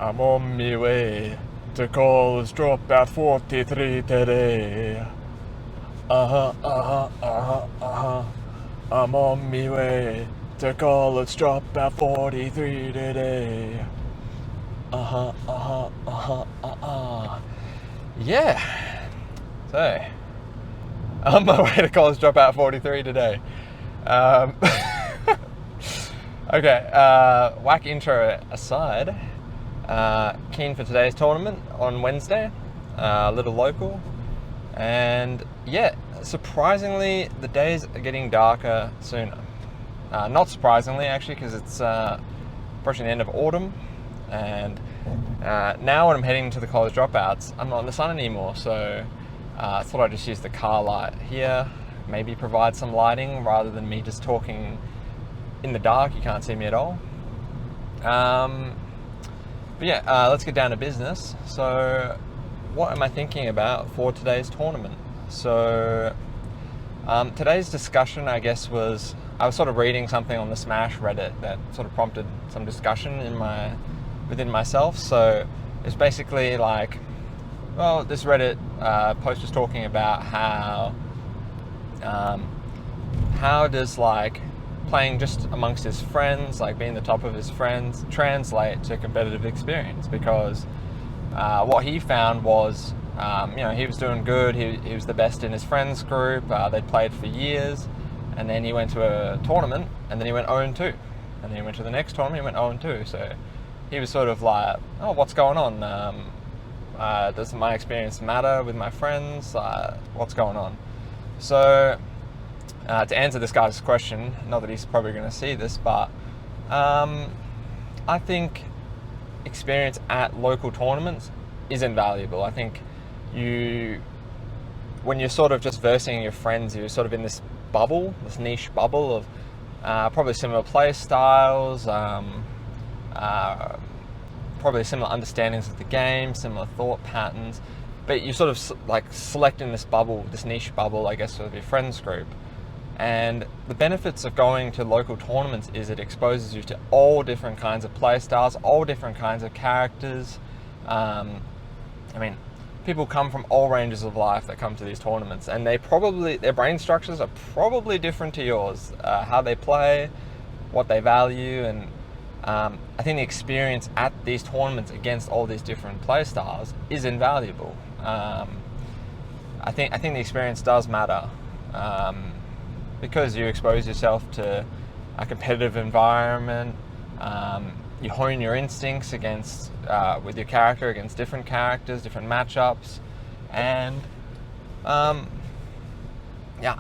I'm on my way to College Dropout 43 today. I'm on my way to College Dropout 43 today. Yeah. So, on my way to College Dropout 43 today. Um, okay, whack intro aside, keen for today's tournament on Wednesday, a little local, and yeah, surprisingly, the days are getting darker sooner. Not surprisingly, actually, because it's approaching the end of autumn, and now when I'm heading to the college dropouts, I'm not in the sun anymore, so I thought I'd just use the car light here, maybe provide some lighting rather than me just talking in the dark. You can't see me at all. But yeah, let's get down to business. So what am I thinking about for today's tournament? So today's discussion, I guess, was I was sort of reading something on the Smash Reddit that sort of prompted some discussion within myself. So it's basically like, well, this Reddit post was talking about how does like playing just amongst his friends, like being the top of his friends, translate to competitive experience? Because what he found was, he was doing good. He was the best in his friends group. They'd played for years, and then he went to a tournament, and then he went 0-2, and then he went to the next tournament, he went 0-2. So he was sort of like, oh, what's going on? Does my experience matter with my friends? What's going on? So to answer this guy's question, not that he's probably going to see this, but I think experience at local tournaments is invaluable. I think when you're sort of just versing your friends, you're sort of in this bubble, this niche bubble of probably similar play styles, probably similar understandings of the game, similar thought patterns, but you sort of like select in this bubble, this niche bubble, I guess, of your friends group. And the benefits of going to local tournaments is it exposes you to all different kinds of play styles, all different kinds of characters. People come from all ranges of life that come to these tournaments, and their brain structures are probably different to yours. How they play, what they value, and I think the experience at these tournaments against all these different play styles is invaluable. I think the experience does matter. Because you expose yourself to a competitive environment, you hone your instincts with your character against different characters, different matchups, and I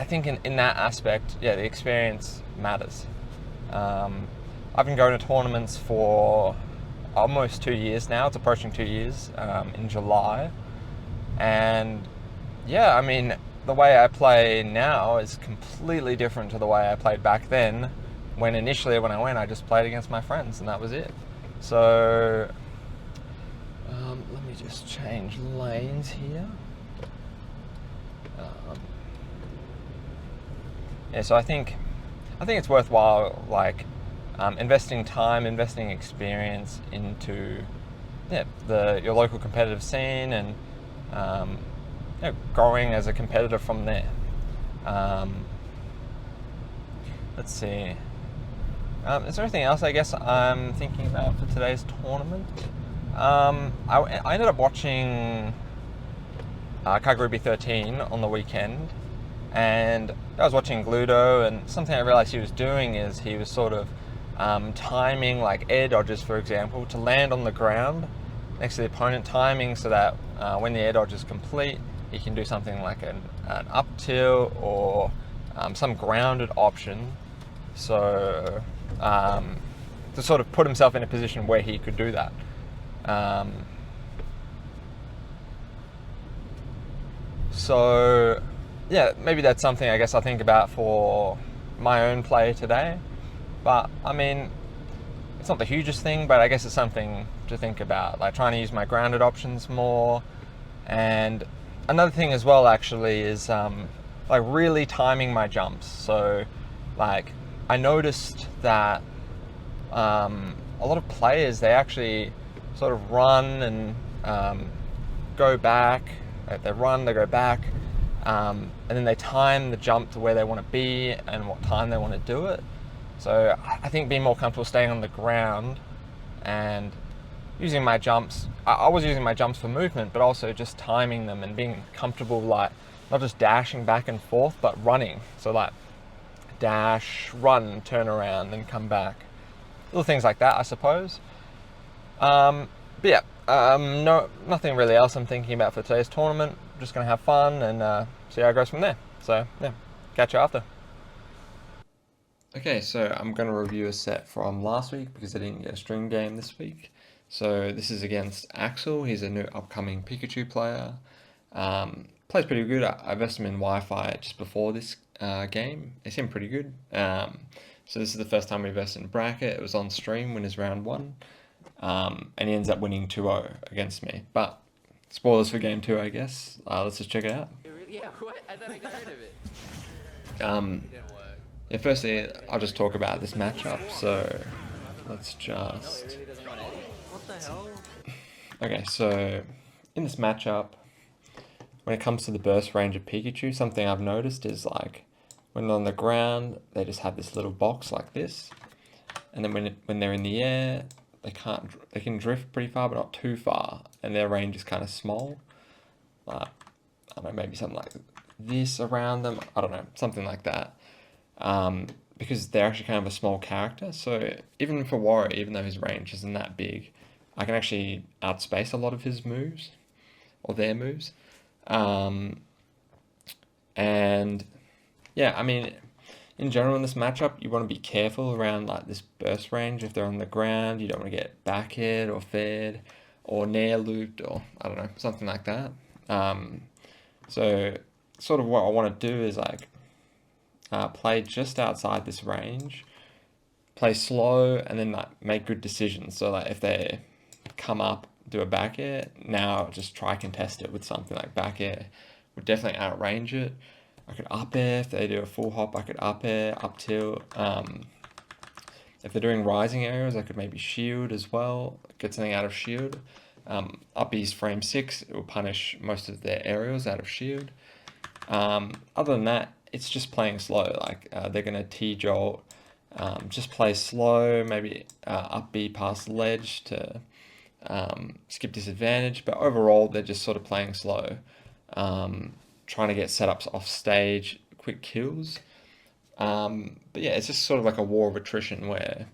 think in that aspect, the experience matters. I've been going to tournaments for almost 2 years now. It's approaching 2 years in July, and the way I play now is completely different to the way I played back then. When I went, I just played against my friends, and that was it. So let me just change lanes here. So I think it's worthwhile, like investing time, investing experience into your local competitive scene, and growing as a competitor from there. Let's see. Is there anything else I guess I'm thinking about for today's tournament? I ended up watching Cyrcadia 13 on the weekend, and I was watching Gluto, and something I realized he was doing is he was sort of timing like air dodges, for example, to land on the ground next to the opponent, timing so that when the air dodge is complete, he can do something like an up tilt or some grounded option, so to sort of put himself in a position where he could do that. Maybe that's something I guess I think about for my own play today. But it's not the hugest thing, but I guess it's something to think about, like trying to use my grounded options more. And another thing as well, actually, is like really timing my jumps. So like I noticed that a lot of players, they actually sort of run and go back. They run, they go back, and then they time the jump to where they want to be and what time they want to do it. So I think being more comfortable staying on the ground and using my jumps, I was using my jumps for movement, but also just timing them and being comfortable, like not just dashing back and forth, but running. So like dash, run, turn around, then come back. Little things like that, I suppose. But yeah, nothing really else I'm thinking about for today's tournament. Just going to have fun and see how it goes from there. So yeah, catch you after. Okay, so I'm going to review a set from last week because I didn't get a stream game this week. So this is against Axel. He's a new upcoming Pikachu player. Plays pretty good. I vested him in Wi-Fi just before this game. It seemed pretty good. So this is the first time we vested in bracket. It was on stream, winners round 1. And he ends up winning 2-0 against me. But spoilers for game 2, I guess. Let's just check it out. Yeah, what? I thought I got rid of it. Yeah, firstly, I'll just talk about this matchup. So let's just... What the hell? Okay, so in this matchup, when it comes to the burst range of Pikachu, something I've noticed is like when they're on the ground, they just have this little box like this, and then when they're in the air, they can drift pretty far, but not too far, and their range is kind of small. I don't know, maybe something like this around them. I don't know, something like that. Because they're actually kind of a small character, so even for Wario, even though his range isn't that big, I can actually outspace a lot of his moves, or their moves. And yeah, I mean, in general in this matchup, you want to be careful around like this burst range. If they're on the ground, you don't want to get back hit or fed or nair looped or I don't know, something like that. So sort of what I want to do is like play just outside this range, play slow, and then like make good decisions. So like if they come up, do a back air, now just try contest it with something like back air. Would definitely outrange it. I could up air. If they do a full hop, I could up air, up tilt. If they're doing rising areas, I could maybe shield as well, get something out of shield. Up E's frame 6, it will punish most of their aerials out of shield. Other than that, it's just playing slow. Like they're going to T-jolt, just play slow, maybe up B past ledge to skip disadvantage. But overall, they're just sort of playing slow, trying to get setups off stage, quick kills. But yeah, it's just sort of like a war of attrition where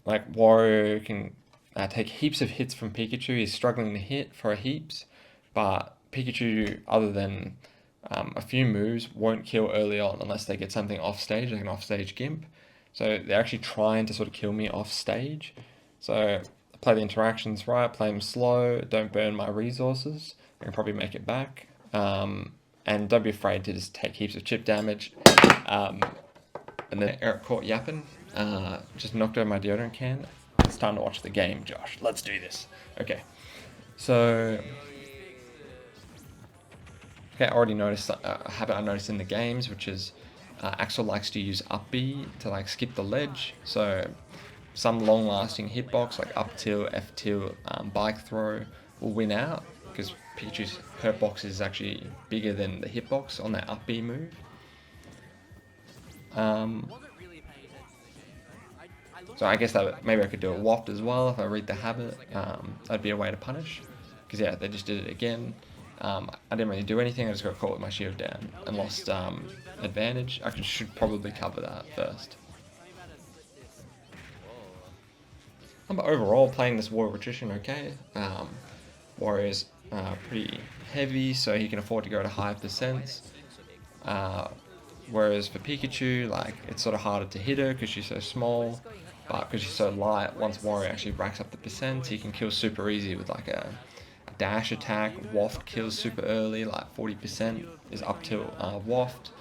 like Wario can take heaps of hits from Pikachu. He's struggling to hit for heaps, but Pikachu, other than a few moves, won't kill early on unless they get something off stage, like an off stage gimp. So they're actually trying to sort of kill me off stage. So I play the interactions right, play them slow, don't burn my resources. I can probably make it back. And don't be afraid to just take heaps of chip damage. And then Eric caught yapping. Just knocked over my deodorant can. It's time to watch the game, Josh. Let's do this. Okay. So... Okay, I already noticed a habit I noticed in the games, which is Axel likes to use up B to like skip the ledge. So some long-lasting hitbox like up tilt, F tilt, bike throw will win out because Pikachu's hurt box is actually bigger than the hitbox on that up B move. So I guess that maybe I could do a waft as well if I read the habit. That'd be a way to punish. Because yeah, they just did it again. I didn't really do anything, I just got caught with my shield down and lost advantage. I should probably cover that first. But overall, playing this War of Attrition okay. Wario's pretty heavy, so he can afford to go to high percents. Whereas for Pikachu, like it's sort of harder to hit her because she's so small, but because she's so light, once Wario actually racks up the percents, he can kill super easy with like a dash attack. Waft kills super early, like 40% is up to waft,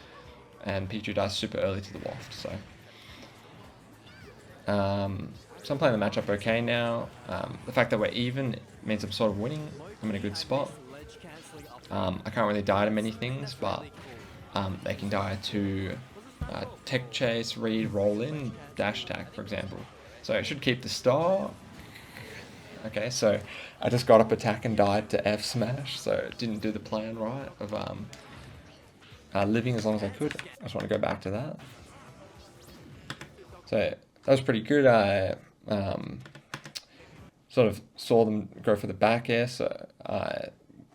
and Pikachu dies super early to the waft. So, so I'm playing the matchup okay now. The fact that we're even means I'm sort of winning. I'm in a good spot. I can't really die to many things, but they can die to tech chase, read, roll in, dash attack, for example. So it should keep the stock. Okay, so I just got up attack and died to F smash, so it didn't do the plan right of living as long as I could. I just want to go back to that. So that was pretty good. I sort of saw them go for the back air, so I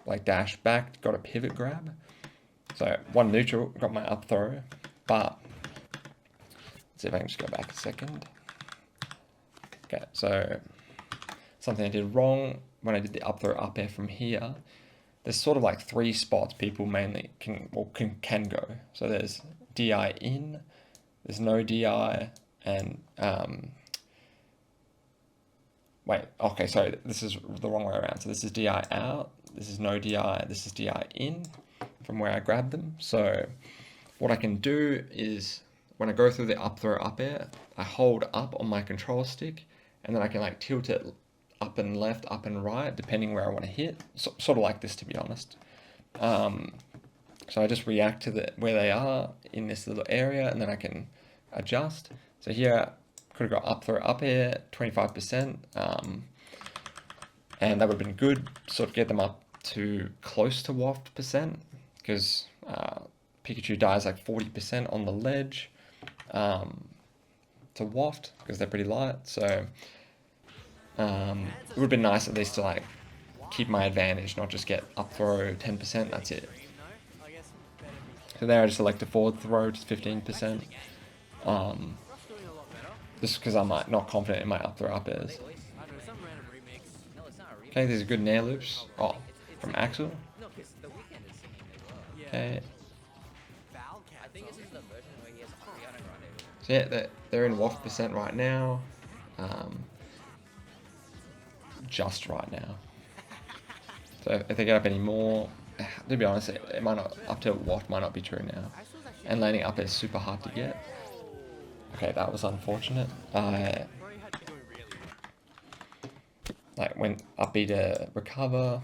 like dashed back, got a pivot grab. So one neutral, got my up throw, but let's see if I can just go back a second. Okay, so something I did wrong when I did the up throw up air from here. There's sort of like 3 spots people mainly can go. So there's DI in, there's no DI, and wait, okay, sorry, this is the wrong way around. So this is DI out, this is no DI, this is DI in from where I grabbed them. So what I can do is when I go through the up throw up air, I hold up on my control stick, and then I can like tilt it up and left, up and right, depending where I want to hit. So, sort of like this, to be honest. So I just react to where they are in this little area, and then I can adjust. So here, could have got up throw up air, 25%, and that would have been good. Sort of get them up to close to waft percent, because Pikachu dies like 40% on the ledge to waft, because they're pretty light. So it would have been nice at least to like keep my advantage, not just get up throw 10%, that's it. So there I just select a forward throw, just 15%. Just because I'm like not confident in my up throw up airs. Okay, these are good nair loops. Oh, from Axel. Okay. So yeah, they're in waft percent right now. Just right now. So if they get up any more, to be honest, it might not, up to waft might not be true now. And landing up is super hard to get. Okay, that was unfortunate. Like when up B to recover,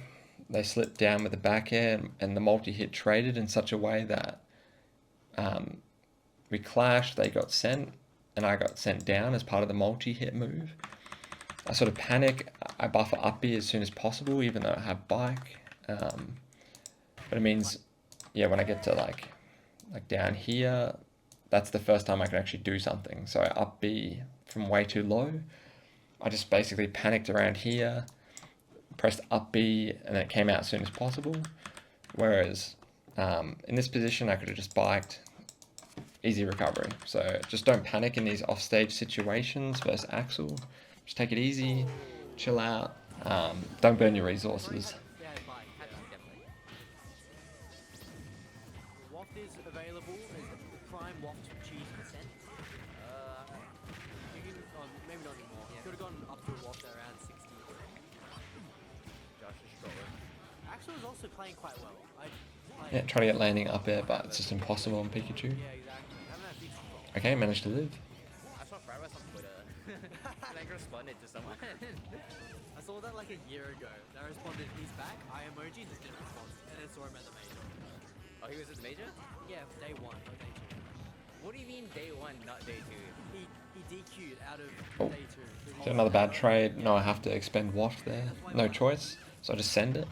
they slipped down with the back air, and the multi-hit traded in such a way that we clashed, they got sent, and I got sent down as part of the multi-hit move. I sort of panic, I buffer up B as soon as possible, even though I have bike. But it means, yeah, when I get to like down here, that's the first time I can actually do something. So up B from way too low. I just basically panicked around here, pressed up B, and then it came out as soon as possible. Whereas in this position, I could have just biked, easy recovery. So just don't panic in these offstage situations versus Axel. Just take it easy, chill out, don't burn your resources. Waft is available as prime waft cheese percent. Maybe not anymore. Could have gone up to a waft around 60. Josh is struggling. Axel is also playing quite well. Yeah, try to get landing up air, but it's just impossible on Pikachu. Yeah, exactly. Okay, managed to live. I saw Friday on Twitter. And I responded to someone. I saw that like a year ago. I responded, he's back, I emoji, just didn't respond. And then saw him at the major. Oh, he was at the major? Yeah, day 1, not day 2. What do you mean day 1, not day 2? He DQ'd out of day 2. So another bad trade. No, I have to expend waft there. No choice. So I just send it.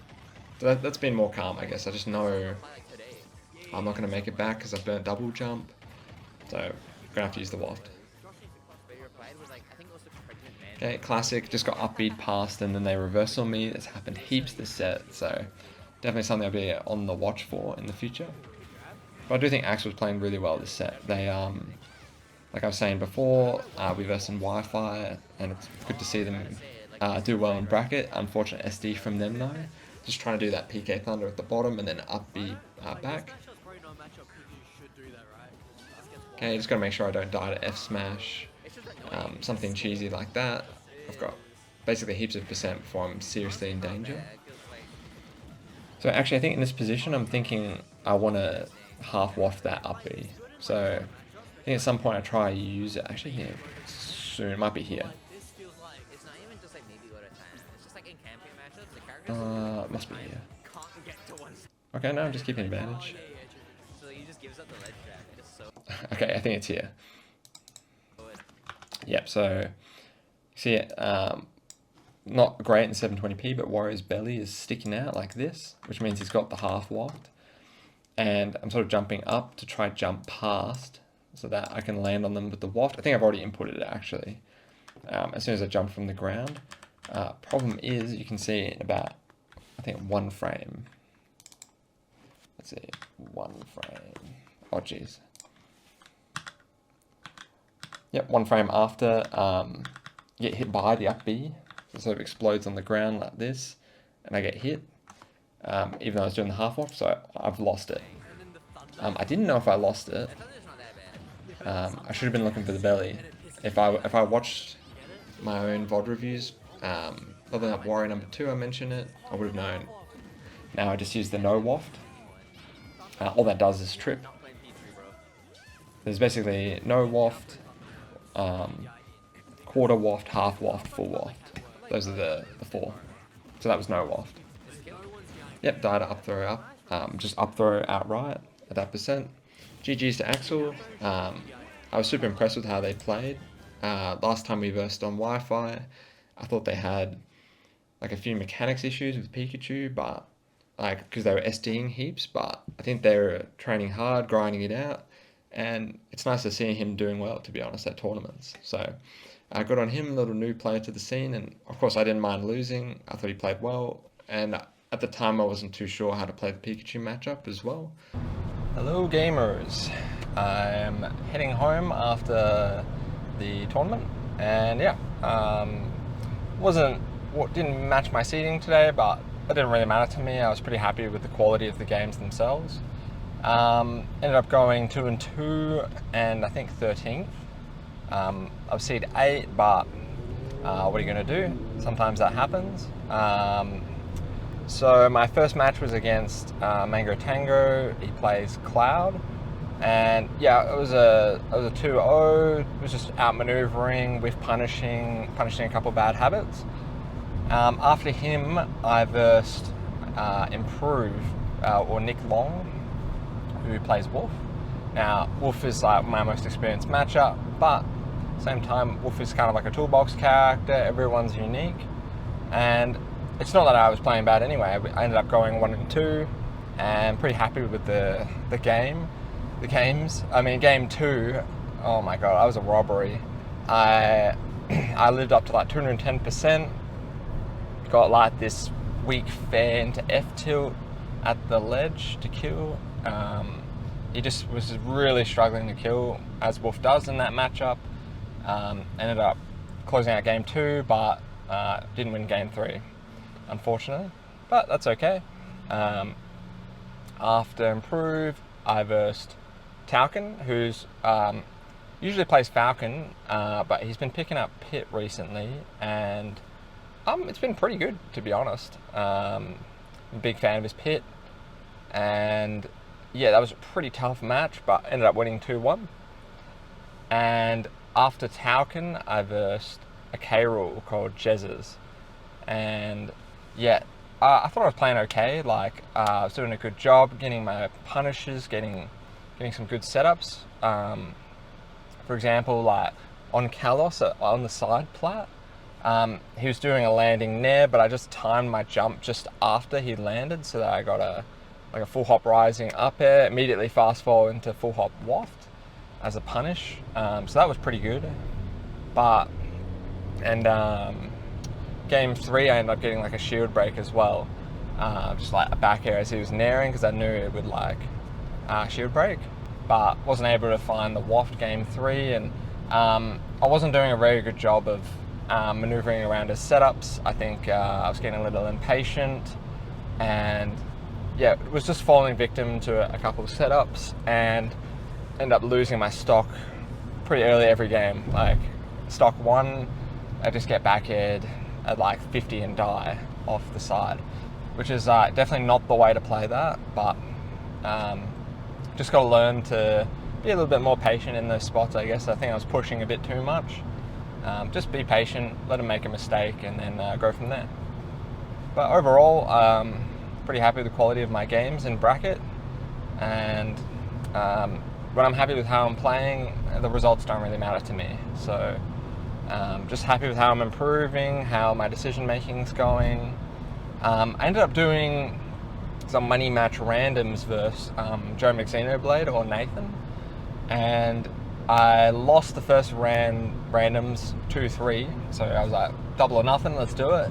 So that's been more calm, I guess. I just know I'm not going to make it back because I've burnt double jump. So I'm going to have to use the waft. Okay, classic. Just got upbeat past and then they reverse on me. It's happened heaps this set. So definitely something I'll be on the watch for in the future. But I do think Axel was playing really well this set. They, like I was saying before, we versed in Wi-Fi, and it's good to see them do well in bracket. Unfortunate SD from them though. Just trying to do that PK Thunder at the bottom and then up B back. Okay, just gotta make sure I don't die to F smash. Something cheesy like that. I've got basically heaps of percent before I'm seriously in danger. So actually I think in this position I'm thinking I want to half waft that up B. So I think at some point I try to use it. Actually here, soon, it might be here. It must be here. Okay, no, I'm just keeping advantage. Okay, I think it's here. Yep, so see it, not great in 720p, but Wario's belly is sticking out like this, which means he's got the half waft. And I'm sort of jumping up to try jump past so that I can land on them with the waft. I think I've already inputted it actually, as soon as I jump from the ground. Problem is, you can see in about, I think 1 frame. Let's see, 1 frame. Oh geez. Yep, 1 frame after, get hit by the up B. It sort of explodes on the ground like this, and I get hit, even though I was doing the half waft, so I've lost it. I didn't know if I lost it. I should have been looking for the belly. If I watched my own VOD reviews, leveling up Wario number 2, I mentioned it, I would have known. Now I just use the no waft. All that does is trip. There's basically no waft, quarter waft, half waft, full waft. Those are the 4. So that was no waft. Yep, died up throw up. Just up throw outright at that percent. GG's to Axel. I was super impressed with how they played. Last time we versed on Wi-Fi, I thought they had like a few mechanics issues with Pikachu, but like because they were SDing heaps, but I think they were training hard, grinding it out, and it's nice to see him doing well, to be honest, at tournaments. So good on him, little new player to the scene, and of course I didn't mind losing. I thought he played well, and at the time I wasn't too sure how to play the Pikachu matchup as well. Hello gamers, I'm heading home after the tournament, and yeah, didn't match my seeding today, but it didn't really matter to me. I was pretty happy with the quality of the games themselves. Ended up going 2-2 and I think 13th. I've seed 8, but what are you going to do? Sometimes that happens. So my first match was against Mango Tango. He plays Cloud, and yeah, it was a 2-0. It was just outmaneuvering with punishing a couple bad habits. After him, I versed Improve or Nick Long, who plays Wolf. Now, Wolf is like my most experienced matchup, but at the same time, Wolf is kind of like a toolbox character. Everyone's unique, and it's not that I was playing bad anyway. I ended up going 1-2, and pretty happy with the games. I mean, game 2, oh my god, I was a robbery. I lived up to like 210%. Got like this weak fair into F tilt at the ledge to kill. He just was really struggling to kill, as Wolf does in that matchup. Ended up closing out game 2, but didn't win game 3, unfortunately. But that's okay. After Improve, I versed Tauken, who's usually plays Falcon, but he's been picking up Pit recently, and it's been pretty good, to be honest. I'm a big fan of his Pit, and yeah, that was a pretty tough match, but ended up winning 2-1. And after Tauken, I versed a K-Rool called Jezzes, and yeah, I thought I was playing okay. Like, I was doing a good job getting my punishes, getting some good setups. For example, like on Kalos, on the side plat, he was doing a landing nair, but I just timed my jump just after he landed, so that I got a full hop rising up air, immediately fast fall into full hop waft as a punish. So that was pretty good. But game 3, I ended up getting like a shield break as well, just like a back air as he was nairing, because I knew it would like shield break, but wasn't able to find the waft game 3, and I wasn't doing a very good job of maneuvering around his setups. I think I was getting a little impatient, and yeah, was just falling victim to a couple of setups, and ended up losing my stock pretty early every game. Like stock 1, I just get back aired at like 50 and die off the side, which is definitely not the way to play that, but just got to learn to be a little bit more patient in those spots, I guess. I think I was pushing a bit too much. Just be patient, let him make a mistake, and then go from there. But overall, pretty happy with the quality of my games in bracket, and when I'm happy with how I'm playing, the results don't really matter to me. So Just happy with how I'm improving, how my decision making's going. I ended up doing some money match randoms versus Joe McXenoblade or Nathan, and I lost the first randoms 2-3, so I was like, double or nothing, let's do it,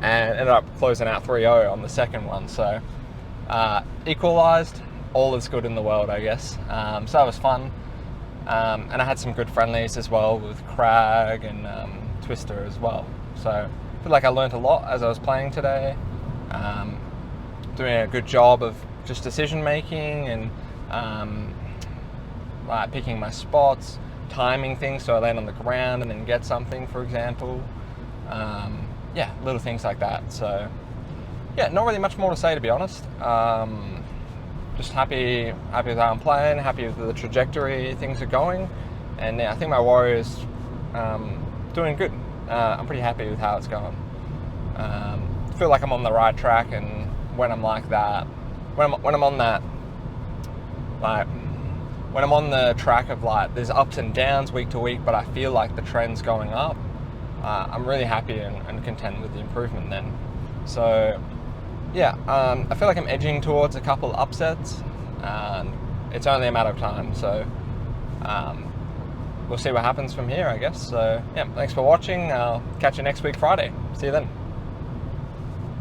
and ended up closing out 3-0 on the second one. So equalised, all is good in the world, I guess. So that was fun, and I had some good friendlies as well with Crag and Twister as well. So I feel like I learnt a lot as I was playing today. Doing a good job of just decision making and like picking my spots, timing things so I land on the ground and then get something, for example. Yeah, little things like that. So yeah, not really much more to say, to be honest. Just happy with how I'm playing, happy with the trajectory things are going, and yeah, I think my Wario's doing good. I'm pretty happy with how it's going. Feel like I'm on the right track, and when I'm like that, when I'm on that, like when I'm on the track of like there's ups and downs week to week, but I feel like the trend's going up, I'm really happy and content with the improvement then. So yeah, I feel like I'm edging towards a couple upsets, and it's only a matter of time. So we'll see what happens from here, I guess. So yeah, thanks for watching. I'll catch you next week Friday. See you then.